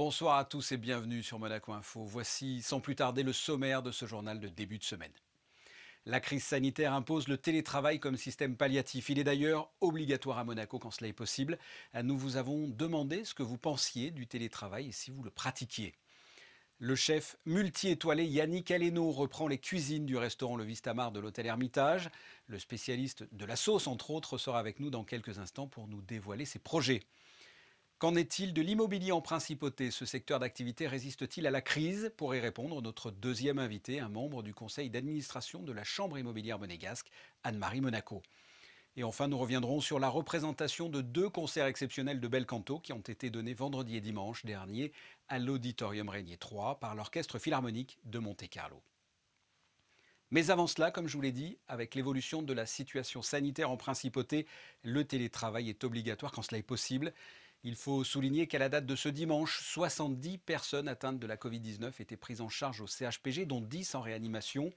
Bonsoir à tous et bienvenue sur Monaco Info. Voici sans plus tarder le sommaire de ce journal de début de semaine. La crise sanitaire impose le télétravail comme système palliatif. Il est d'ailleurs obligatoire à Monaco quand cela est possible. Nous vous avons demandé ce que vous pensiez du télétravail et si vous le pratiquiez. Le chef multi-étoilé Yannick Aleno reprend les cuisines du restaurant Le Vistamar de l'hôtel Hermitage. Le spécialiste de la sauce, entre autres, sera avec nous dans quelques instants pour nous dévoiler ses projets. Qu'en est-il de l'immobilier en principauté? Ce secteur d'activité résiste-t-il à la crise? Pour y répondre, notre deuxième invité, un membre du conseil d'administration de la Chambre immobilière monégasque, Anne-Marie Monaco. Et enfin, nous reviendrons sur la représentation de 2 concerts exceptionnels de bel canto qui ont été donnés vendredi et dimanche dernier à l'Auditorium Régnier 3 par l'Orchestre Philharmonique de Monte-Carlo. Mais avant cela, comme je vous l'ai dit, avec l'évolution de la situation sanitaire en principauté, le télétravail est obligatoire quand cela est possible. Il faut souligner qu'à la date de ce dimanche, 70 personnes atteintes de la Covid-19 étaient prises en charge au CHPG, dont 10 en réanimation,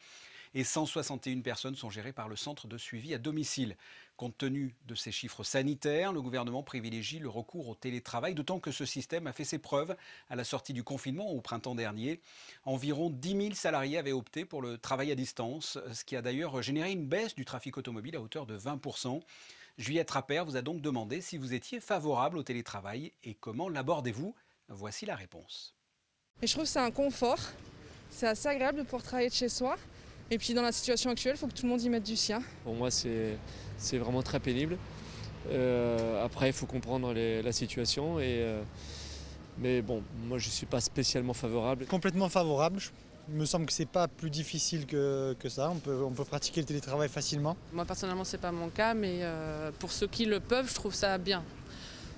et 161 personnes sont gérées par le centre de suivi à domicile. Compte tenu de ces chiffres sanitaires, le gouvernement privilégie le recours au télétravail, d'autant que ce système a fait ses preuves à la sortie du confinement au printemps dernier. Environ 10 000 salariés avaient opté pour le travail à distance, ce qui a d'ailleurs généré une baisse du trafic automobile à hauteur de 20%. Juliette Rappert vous a donc demandé si vous étiez favorable au télétravail et comment l'abordez-vous? Voici la réponse. Et je trouve que c'est un confort, c'est assez agréable de pouvoir travailler de chez soi. Et puis dans la situation actuelle, il faut que tout le monde y mette du sien. Pour moi, c'est vraiment très pénible. Après, il faut comprendre la situation. Mais bon, moi, je ne suis pas spécialement favorable. Complètement favorable. Il me semble que c'est pas plus difficile que ça. On peut pratiquer le télétravail facilement. Moi personnellement c'est pas mon cas, mais pour ceux qui le peuvent, je trouve ça bien.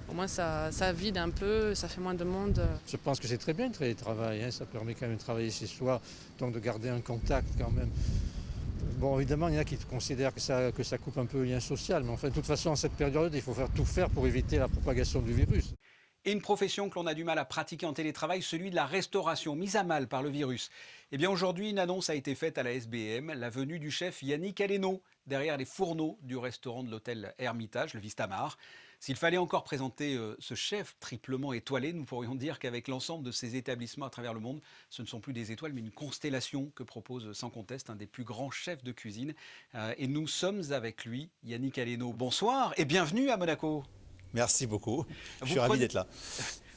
Au moins ça vide un peu, ça fait moins de monde. Je pense que c'est très bien le télétravail, ça permet quand même de travailler chez soi, donc de garder un contact quand même. Bon, évidemment, il y en a qui considèrent que ça coupe un peu le lien social, mais enfin, de toute façon, en cette période, il faut tout faire pour éviter la propagation du virus. Et une profession que l'on a du mal à pratiquer en télétravail, celui de la restauration, mise à mal par le virus. Eh bien aujourd'hui, une annonce a été faite à la SBM, la venue du chef Yannick Aleno, derrière les fourneaux du restaurant de l'hôtel Hermitage, le Vistamar. S'il fallait encore présenter ce chef triplement étoilé, nous pourrions dire qu'avec l'ensemble de ces établissements à travers le monde, ce ne sont plus des étoiles, mais une constellation que propose sans conteste un des plus grands chefs de cuisine. Et nous sommes avec lui, Yannick Aleno. Bonsoir et bienvenue à Monaco. Merci beaucoup, je suis ravi d'être là.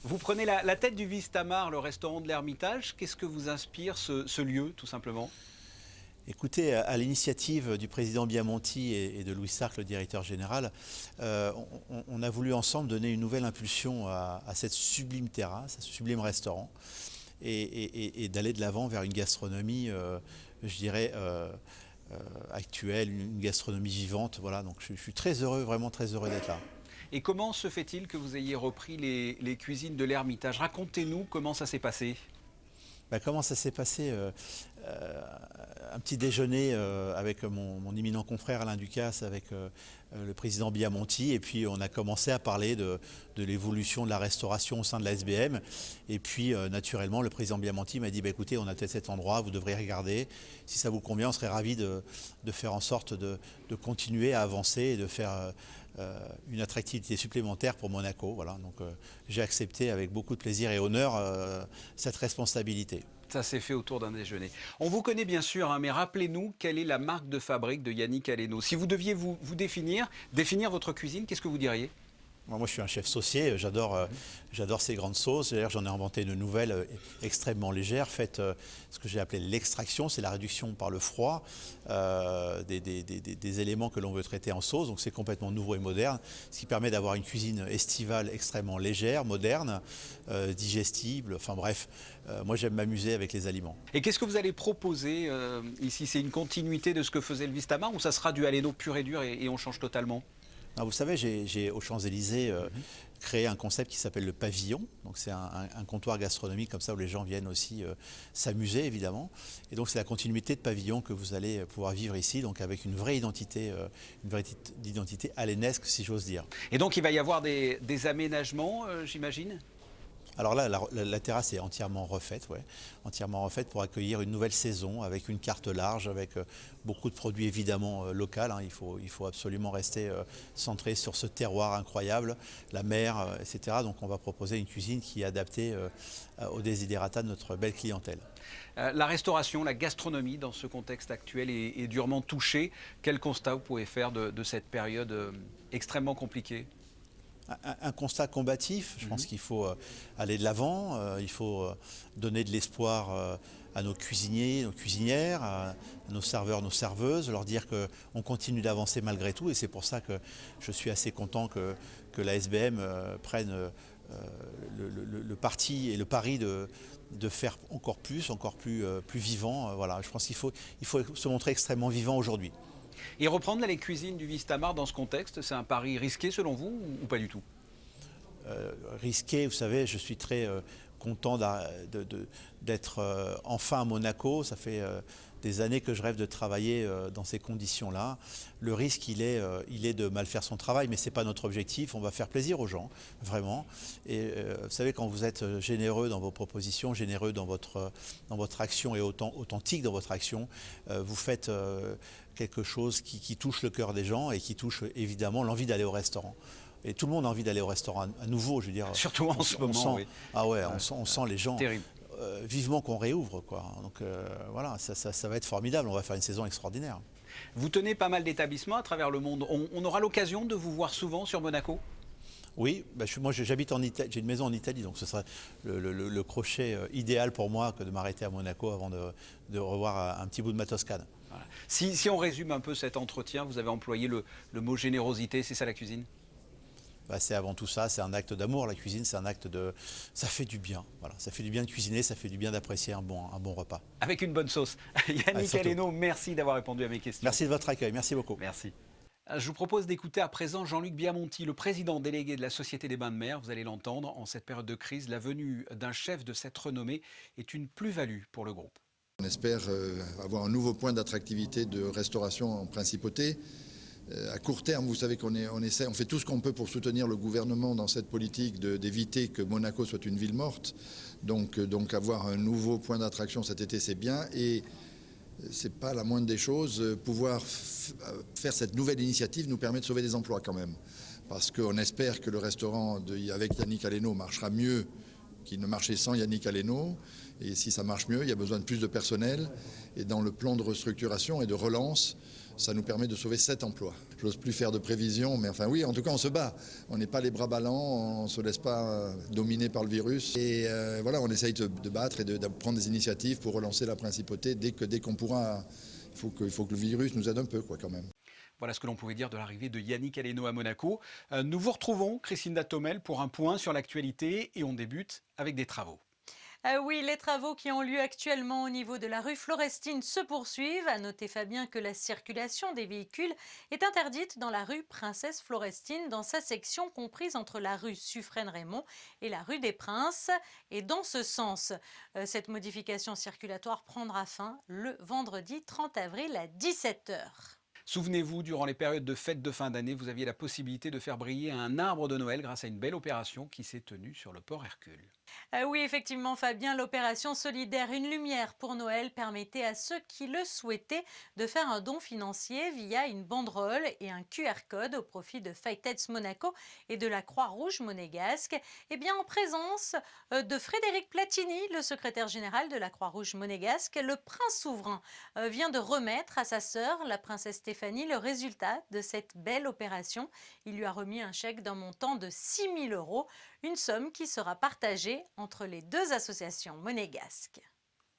Vous prenez la tête du Vistamar, le restaurant de l'Hermitage. Qu'est-ce que vous inspire ce lieu, tout simplement? Écoutez, à l'initiative du président Biamonti et de Louis Sark, le directeur général, on a voulu ensemble donner une nouvelle impulsion à cette sublime terrasse, à ce sublime restaurant, et d'aller de l'avant vers une gastronomie, je dirais, actuelle, une gastronomie vivante. Voilà, donc je suis très heureux, vraiment très heureux d'être là. Et comment se fait-il que vous ayez repris les cuisines de l'Hermitage? Racontez-nous comment ça s'est passé. Comment ça s'est passé? Un petit déjeuner avec mon éminent confrère Alain Ducasse, avec le président Biamonti, et puis on a commencé à parler de l'évolution de la restauration au sein de la SBM. Et puis naturellement, le président Biamonti m'a dit écoutez, on a peut-être cet endroit, vous devrez regarder. Si ça vous convient, on serait ravis de faire en sorte de continuer à avancer et de faire une attractivité supplémentaire pour Monaco. Voilà, donc j'ai accepté avec beaucoup de plaisir et honneur cette responsabilité. Ça s'est fait autour d'un déjeuner. On vous connaît bien sûr, mais rappelez-nous quelle est la marque de fabrique de Yannick Aleno. Si vous deviez vous définir votre cuisine, qu'est-ce que vous diriez? Moi, je suis un chef saucier, j'adore ces grandes sauces. D'ailleurs, j'en ai inventé une nouvelle extrêmement légère, faite ce que j'ai appelé l'extraction, c'est la réduction par le froid des éléments que l'on veut traiter en sauce. Donc c'est complètement nouveau et moderne, ce qui permet d'avoir une cuisine estivale extrêmement légère, moderne, digestible. Enfin bref, moi j'aime m'amuser avec les aliments. Et qu'est-ce que vous allez proposer ici? C'est une continuité de ce que faisait le Vistamar ou ça sera du Aleno pur et dur et on change totalement? Alors, vous savez, j'ai aux Champs-Élysées créé un concept qui s'appelle le pavillon. Donc c'est un comptoir gastronomique comme ça où les gens viennent aussi s'amuser évidemment. Et donc c'est la continuité de pavillon que vous allez pouvoir vivre ici, donc avec une vraie identité alénesque si j'ose dire. Et donc il va y avoir des aménagements, j'imagine? Alors là, la terrasse est entièrement refaite, ouais, entièrement refaite pour accueillir une nouvelle saison avec une carte large, avec beaucoup de produits évidemment locaux. Hein. Il faut absolument rester centré sur ce terroir incroyable, la mer, etc. Donc on va proposer une cuisine qui est adaptée aux desiderata de notre belle clientèle. La restauration, la gastronomie dans ce contexte actuel est durement touchée. Quel constat vous pouvez faire de cette période extrêmement compliquée ? Un constat combatif, je pense qu'il faut aller de l'avant, il faut donner de l'espoir à nos cuisiniers, nos cuisinières, à nos serveurs, nos serveuses, leur dire qu'on continue d'avancer malgré tout et c'est pour ça que je suis assez content que la SBM prenne le parti et le pari de faire encore plus vivant. Voilà. Je pense qu'il faut se montrer extrêmement vivant aujourd'hui. Et reprendre les cuisines du Vistamar dans ce contexte, c'est un pari risqué selon vous ou pas du tout ? Risqué, vous savez, je suis très content d'être enfin à Monaco. Ça fait des années que je rêve de travailler dans ces conditions-là. Le risque, il est de mal faire son travail, mais ce n'est pas notre objectif. On va faire plaisir aux gens, vraiment. Et vous savez, quand vous êtes généreux dans vos propositions, généreux dans votre action et authentique dans votre action, vous faites quelque chose qui touche le cœur des gens et qui touche évidemment l'envie d'aller au restaurant. Et tout le monde a envie d'aller au restaurant à nouveau, je veux dire. Surtout en ce moment, oui. Ah ouais, on sent les gens. Terrible. Vivement qu'on réouvre, quoi. Donc voilà, ça va être formidable. On va faire une saison extraordinaire. Vous tenez pas mal d'établissements à travers le monde. On aura l'occasion de vous voir souvent sur Monaco ? Oui, moi j'habite en Italie, j'ai une maison en Italie, donc ce serait le crochet idéal pour moi que de m'arrêter à Monaco avant de revoir un petit bout de ma Toscane. Voilà. Si on résume un peu cet entretien, vous avez employé le mot générosité, c'est ça la cuisine ? C'est avant tout ça, c'est un acte d'amour. La cuisine, c'est un acte de... Ça fait du bien. Voilà. Ça fait du bien de cuisiner, ça fait du bien d'apprécier un bon repas. Avec une bonne sauce. Yannick Aleno, merci d'avoir répondu à mes questions. Merci de votre accueil, merci beaucoup. Merci. Je vous propose d'écouter à présent Jean-Luc Biamonti, le président délégué de la Société des Bains de Mer. Vous allez l'entendre, en cette période de crise, la venue d'un chef de cette renommée est une plus-value pour le groupe. On espère avoir un nouveau point d'attractivité de restauration en principauté. À court terme, vous savez qu'on fait tout ce qu'on peut pour soutenir le gouvernement dans cette politique d'éviter que Monaco soit une ville morte. Donc avoir un nouveau point d'attraction cet été, c'est bien. Et c'est pas la moindre des choses. Pouvoir faire cette nouvelle initiative nous permet de sauver des emplois quand même. Parce qu'on espère que le restaurant avec Yannick Aleno marchera mieux qu'il ne marchait sans Yannick Aleno. Et si ça marche mieux, il y a besoin de plus de personnel. Et dans le plan de restructuration et de relance, ça nous permet de sauver 7 emplois. Je n'ose plus faire de prévisions, mais enfin oui, en tout cas on se bat. On n'est pas les bras ballants, on ne se laisse pas dominer par le virus. Et voilà, on essaye de battre et de prendre des initiatives pour relancer la principauté dès qu'on pourra. Il faut que le virus nous aide un peu, quoi, quand même. Voilà ce que l'on pouvait dire de l'arrivée de Yannick Aleno à Monaco. Nous vous retrouvons, Christine Datomel, pour un point sur l'actualité et on débute avec des travaux. Oui, les travaux qui ont lieu actuellement au niveau de la rue Florestine se poursuivent. À noter, Fabien, que la circulation des véhicules est interdite dans la rue Princesse Florestine, dans sa section comprise entre la rue Suffren-Raymond et la rue des Princes. Et dans ce sens, cette modification circulatoire prendra fin le vendredi 30 avril à 17 h. Souvenez-vous, durant les périodes de fêtes de fin d'année, vous aviez la possibilité de faire briller un arbre de Noël grâce à une belle opération qui s'est tenue sur le port Hercule. Oui, effectivement, Fabien, l'opération solidaire Une Lumière pour Noël permettait à ceux qui le souhaitaient de faire un don financier via une banderole et un QR code au profit de Fight-Aids Monaco et de la Croix-Rouge monégasque. Eh bien, en présence de Frédéric Platini, le secrétaire général de la Croix-Rouge monégasque, le prince souverain vient de remettre à sa sœur, la princesse Stéphanie, le résultat de cette belle opération. Il lui a remis un chèque d'un montant de 6 000 €, une somme qui sera partagée entre les deux associations monégasques.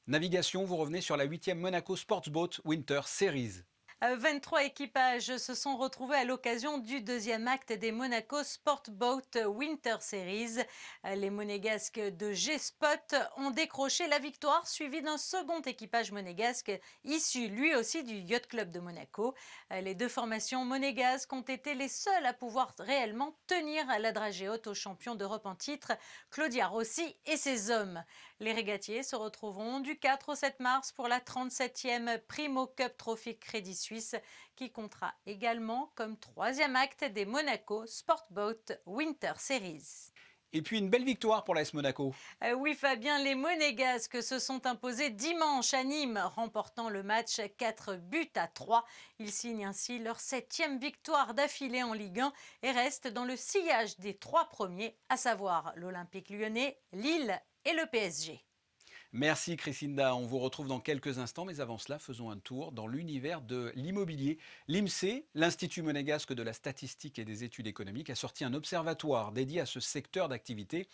Navigation, vous revenez sur la 8e Monaco Sportsboat Winter Series. 23 équipages se sont retrouvés à l'occasion du deuxième acte des Monaco Sportboat Winter Series. Les monégasques de G-Spot ont décroché la victoire, suivi d'un second équipage monégasque issu lui aussi du Yacht Club de Monaco. Les deux formations monégasques ont été les seules à pouvoir réellement tenir la dragée haute aux champions d'Europe en titre, Claudia Rossi et ses hommes. Les régatiers se retrouveront du 4 au 7 mars pour la 37e Primo Cup Trophy Crédit Suisse, qui comptera également comme troisième acte des Monaco Sportboat Winter Series. Et puis une belle victoire pour l'AS Monaco. Oui, Fabien, les Monégasques se sont imposés dimanche à Nîmes, remportant le match 4-3. Ils signent ainsi leur 7e victoire d'affilée en Ligue 1 et restent dans le sillage des 3 premiers, à savoir l'Olympique Lyonnais, Lille et le PSG. Merci Christinda, on vous retrouve dans quelques instants, mais avant cela, faisons un tour dans l'univers de l'immobilier. L'IMSEE, l'Institut monégasque de la statistique et des études économiques, a sorti un observatoire dédié à ce secteur d'activité.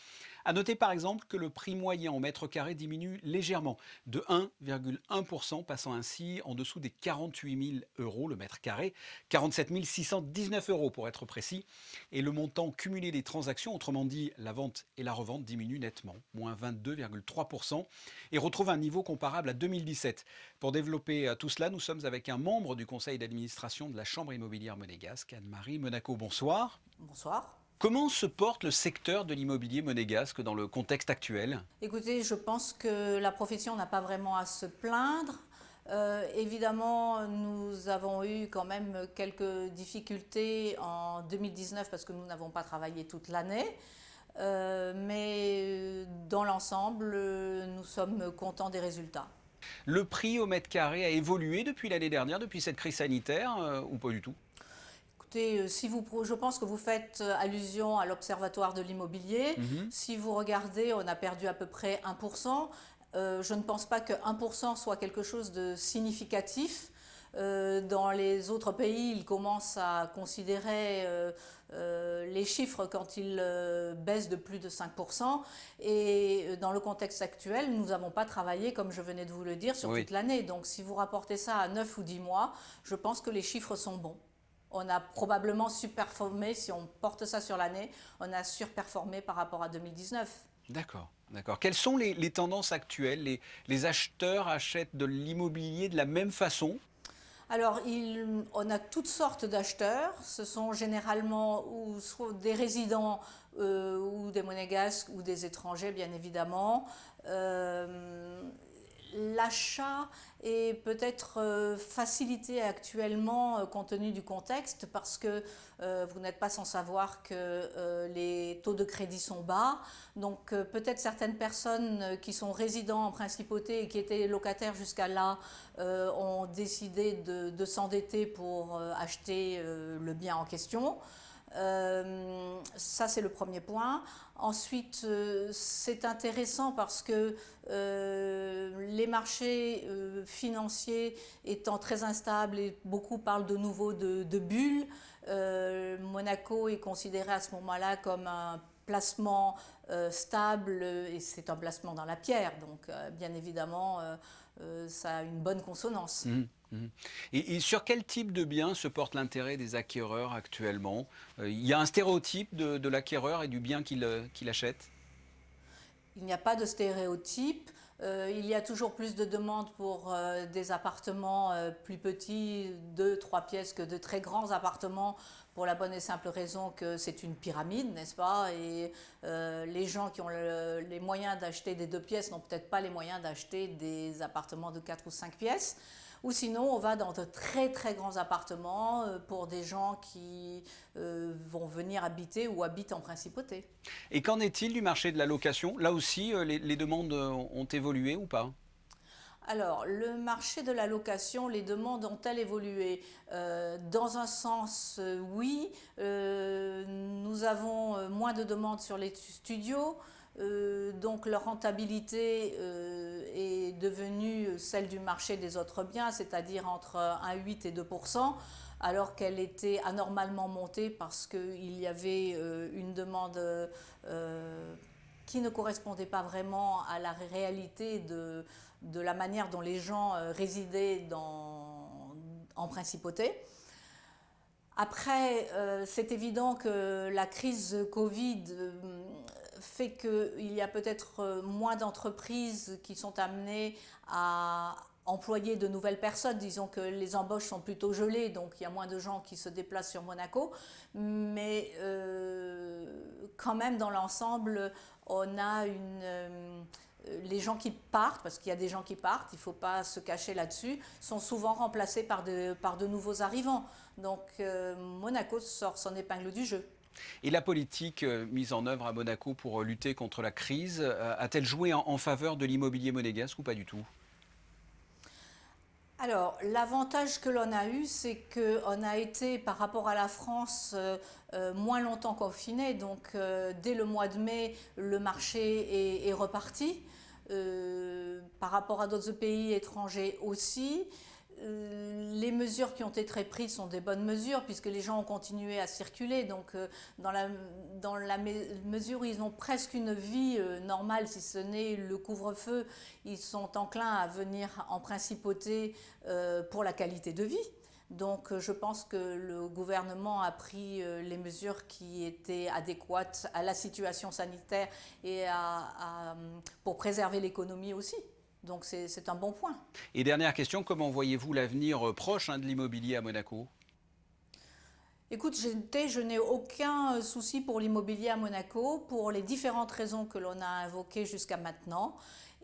A noter par exemple que le prix moyen au mètre carré diminue légèrement, de 1,1%, passant ainsi en dessous des 48 000 € le mètre carré, 47 619 € pour être précis, et le montant cumulé des transactions, autrement dit la vente et la revente, diminue nettement, moins 22,3%. Et retrouve un niveau comparable à 2017. Pour développer tout cela, nous sommes avec un membre du conseil d'administration de la Chambre immobilière monégasque, Anne-Marie Monaco. Bonsoir. Bonsoir. Comment se porte le secteur de l'immobilier monégasque dans le contexte actuel? Écoutez, je pense que la profession n'a pas vraiment à se plaindre. Évidemment, nous avons eu quand même quelques difficultés en 2019 parce que nous n'avons pas travaillé toute l'année. Mais dans l'ensemble, nous sommes contents des résultats. Le prix au mètre carré a évolué depuis l'année dernière, depuis cette crise sanitaire, ou pas du tout? Écoutez, je pense que vous faites allusion à l'Observatoire de l'immobilier. Si vous regardez, on a perdu à peu près 1%. Je ne pense pas que 1% soit quelque chose de significatif. Dans les autres pays, ils commencent à considérer les chiffres quand ils baissent de plus de 5%. Et dans le contexte actuel, nous n'avons pas travaillé, comme je venais de vous le dire, sur toute l'année. Donc si vous rapportez ça à 9 ou 10 mois, je pense que les chiffres sont bons. On a probablement surperformé, si on porte ça sur l'année, on a surperformé par rapport à 2019. D'accord. D'accord. Quelles sont les tendances actuelles? Les acheteurs achètent de l'immobilier de la même façon? Alors, on a toutes sortes d'acheteurs. Ce sont généralement soit des résidents ou des monégasques ou des étrangers, bien évidemment. L'achat est peut-être facilité actuellement compte tenu du contexte parce que vous n'êtes pas sans savoir que les taux de crédit sont bas. Donc peut-être certaines personnes qui sont résidents en principauté et qui étaient locataires jusqu'à là ont décidé de s'endetter pour acheter le bien en question. Ça, c'est le premier point. Ensuite, c'est intéressant parce que les marchés financiers étant très instables et beaucoup parlent de nouveau de bulles, Monaco est considéré à ce moment-là comme un placement stable et c'est un placement dans la pierre. Donc, bien évidemment, ça a une bonne consonance. Et sur quel type de bien se porte l'intérêt des acquéreurs actuellement? Il y a un stéréotype de l'acquéreur et du bien qu'il achète? Il n'y a pas de stéréotype. Il y a toujours plus de demandes pour des appartements plus petits, 2-3 pièces, que de très grands appartements, pour la bonne et simple raison que c'est une pyramide, n'est-ce pas? Et les gens qui ont les moyens d'acheter des 2 pièces n'ont peut-être pas les moyens d'acheter des appartements de 4 ou 5 pièces. Ou sinon, on va dans de très très grands appartements pour des gens qui vont venir habiter ou habitent en principauté. Et qu'en est-il du marché de la location? Là aussi, les demandes ont évolué ou pas? Alors, le marché de la location, les demandes ont-elles évolué? Dans un sens, oui. Nous avons moins de demandes sur les studios. Donc leur rentabilité est devenue celle du marché des autres biens, c'est-à-dire entre 1,8 et 2%, alors qu'elle était anormalement montée parce qu'il y avait une demande qui ne correspondait pas vraiment à la réalité de la manière dont les gens résidaient en principauté. Après, c'est évident que la crise Covid fait qu'il y a peut-être moins d'entreprises qui sont amenées à employer de nouvelles personnes. Disons que les embauches sont plutôt gelées, donc il y a moins de gens qui se déplacent sur Monaco. Mais quand même, dans l'ensemble, on a les gens qui partent, parce qu'il y a des gens qui partent, il ne faut pas se cacher là-dessus, sont souvent remplacés par de nouveaux arrivants. Donc Monaco sort son épingle du jeu. Et la politique mise en œuvre à Monaco pour lutter contre la crise, a-t-elle joué en faveur de l'immobilier monégasque ou pas du tout ? Alors, l'avantage que l'on a eu, c'est qu'on a été, par rapport à la France, moins longtemps confiné. Donc, dès le mois de mai, le marché est reparti. Par rapport à d'autres pays étrangers aussi. Les mesures qui ont été prises sont des bonnes mesures puisque les gens ont continué à circuler. Donc, dans la mesure où ils ont presque une vie normale, si ce n'est le couvre-feu, ils sont enclins à venir en principauté pour la qualité de vie. Donc, je pense que le gouvernement a pris les mesures qui étaient adéquates à la situation sanitaire et pour préserver l'économie aussi. Donc c'est un bon point. Et dernière question, comment voyez-vous l'avenir proche de l'immobilier à Monaco ? Écoute, je n'ai aucun souci pour l'immobilier à Monaco pour les différentes raisons que l'on a invoquées jusqu'à maintenant.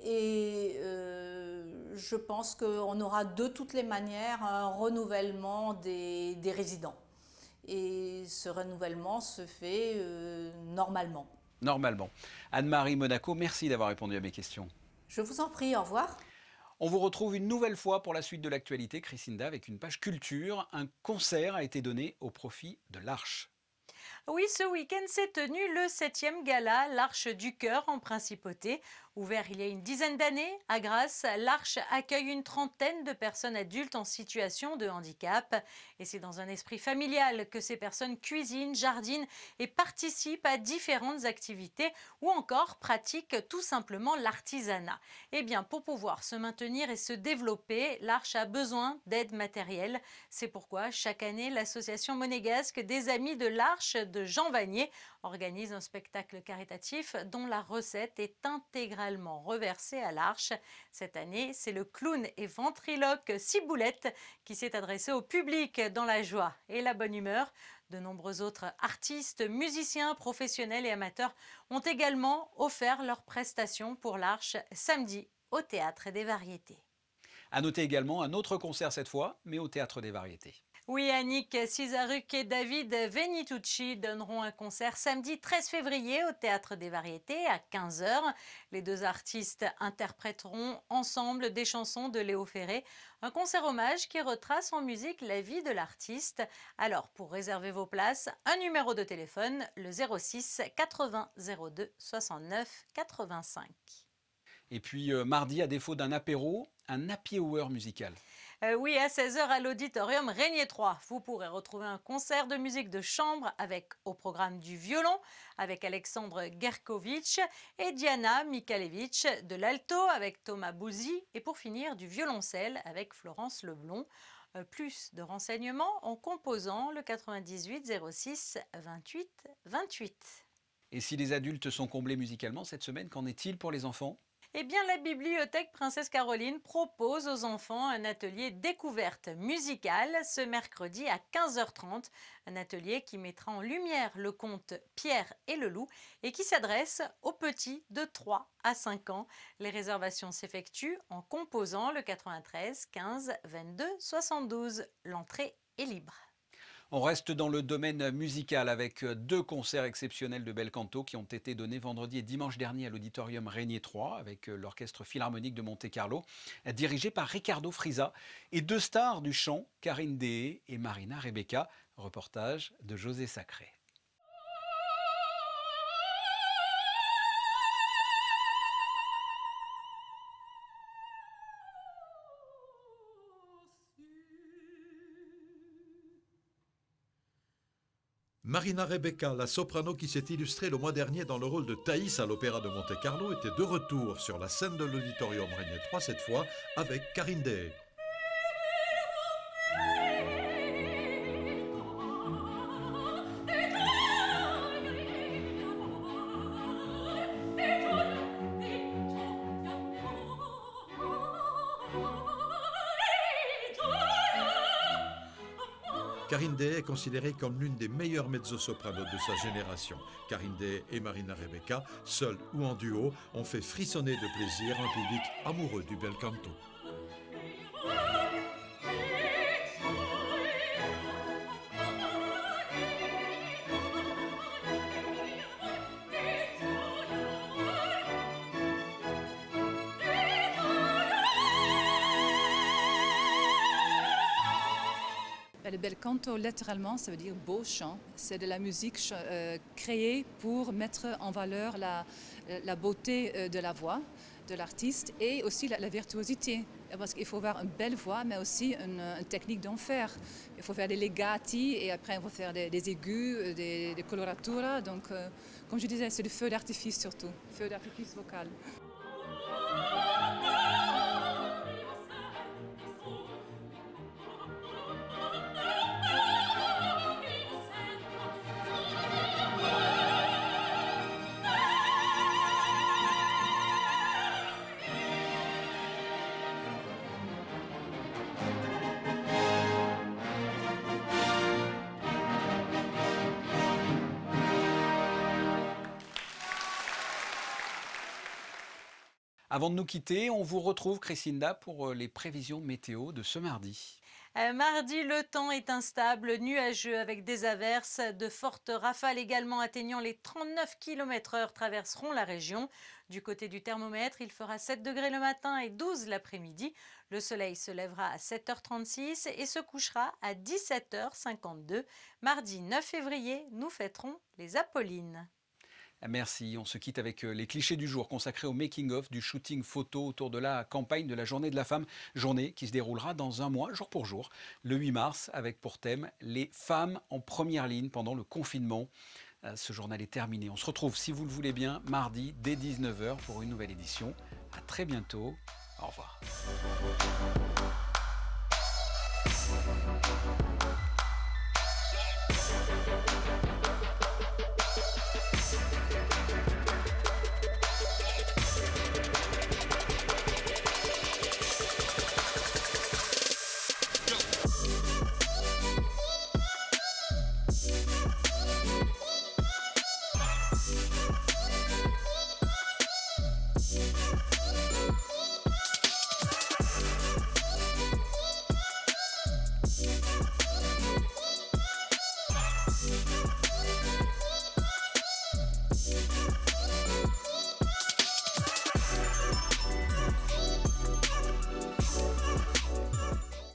Et je pense qu'on aura de toutes les manières un renouvellement des résidents. Et ce renouvellement se fait normalement. Normalement. Anne-Marie Monaco, merci d'avoir répondu à mes questions. Je vous en prie, au revoir. On vous retrouve une nouvelle fois pour la suite de l'actualité, Christinda, avec une page culture. Un concert a été donné au profit de l'Arche. Oui, ce week-end s'est tenu le 7e gala, l'Arche du Cœur en Principauté. Ouvert il y a une dizaine d'années, à Grasse, l'Arche accueille une trentaine de personnes adultes en situation de handicap. Et c'est dans un esprit familial que ces personnes cuisinent, jardinent et participent à différentes activités ou encore pratiquent tout simplement l'artisanat. Eh bien, pour pouvoir se maintenir et se développer, l'Arche a besoin d'aide matérielle. C'est pourquoi chaque année, l'association monégasque des Amis de l'Arche de Jean Vanier organise un spectacle caritatif dont la recette est intégralement reversée à l'Arche. Cette année, c'est le clown et ventriloque Ciboulette qui s'est adressé au public dans la joie et la bonne humeur. De nombreux autres artistes, musiciens, professionnels et amateurs ont également offert leurs prestations pour l'Arche samedi au Théâtre des Variétés. À noter également un autre concert cette fois, mais au Théâtre des Variétés. Oui, Annick Cizaruk et David Venitucci donneront un concert samedi 13 février au Théâtre des Variétés à 15h. Les deux artistes interpréteront ensemble des chansons de Léo Ferré. Un concert hommage qui retrace en musique la vie de l'artiste. Alors, pour réserver vos places, un numéro de téléphone, le 06 80 02 69 85. Et puis mardi, à défaut d'un apéro, un happy hour musical. Oui, à 16h à l'auditorium Régnier 3. Vous pourrez retrouver un concert de musique de chambre avec au programme du violon avec Alexandre Gerkovitch et Diana Mikhalevich, de l'alto avec Thomas Bouzy et pour finir du violoncelle avec Florence Leblond. Plus de renseignements en composant le 98 06 28 28. Et si les adultes sont comblés musicalement cette semaine, qu'en est-il pour les enfants ? Eh bien, la bibliothèque Princesse Caroline propose aux enfants un atelier découverte musicale ce mercredi à 15h30. Un atelier qui mettra en lumière le conte Pierre et le loup et qui s'adresse aux petits de 3 à 5 ans. Les réservations s'effectuent en composant le 93 15 22 72. L'entrée est libre. On reste dans le domaine musical avec deux concerts exceptionnels de bel canto qui ont été donnés vendredi et dimanche dernier à l'auditorium Régnier 3 avec l'orchestre philharmonique de Monte-Carlo dirigé par Riccardo Frisa et deux stars du chant, Karine Dehé et Marina Rebecca. Reportage de José Sacré. Marina Rebecca, la soprano qui s'est illustrée le mois dernier dans le rôle de Thaïs à l'Opéra de Monte-Carlo, était de retour sur la scène de l'auditorium Régnier 3 cette fois avec Karine Dehé. Karine Dehé est considérée comme l'une des meilleures mezzo-sopranos de sa génération. Karine Dehé et Marina Rebecca, seules ou en duo, ont fait frissonner de plaisir un public amoureux du bel canto. bel canto, littéralement, ça veut dire beau chant. C'est de la musique créée pour mettre en valeur la beauté de la voix de l'artiste et aussi la virtuosité. Parce qu'il faut avoir une belle voix, mais aussi une technique d'en faire. Il faut faire des legati et après il faut faire des aigus, des coloraturas. Donc, comme je disais, c'est du feu d'artifice surtout, feu d'artifice vocal. Avant de nous quitter, on vous retrouve, Chrisinda, pour les prévisions météo de ce mardi. Mardi, le temps est instable, nuageux avec des averses. De fortes rafales également atteignant les 39 km/h traverseront la région. Du côté du thermomètre, il fera 7 degrés le matin et 12 l'après-midi. Le soleil se lèvera à 7h36 et se couchera à 17h52. Mardi 9 février, nous fêterons les Apollines. Merci, on se quitte avec les clichés du jour consacrés au making-of du shooting photo autour de la campagne de la Journée de la Femme, journée qui se déroulera dans un mois, jour pour jour, le 8 mars, avec pour thème les femmes en première ligne pendant le confinement. Ce journal est terminé. On se retrouve, si vous le voulez bien, mardi dès 19h pour une nouvelle édition. À très bientôt. Au revoir.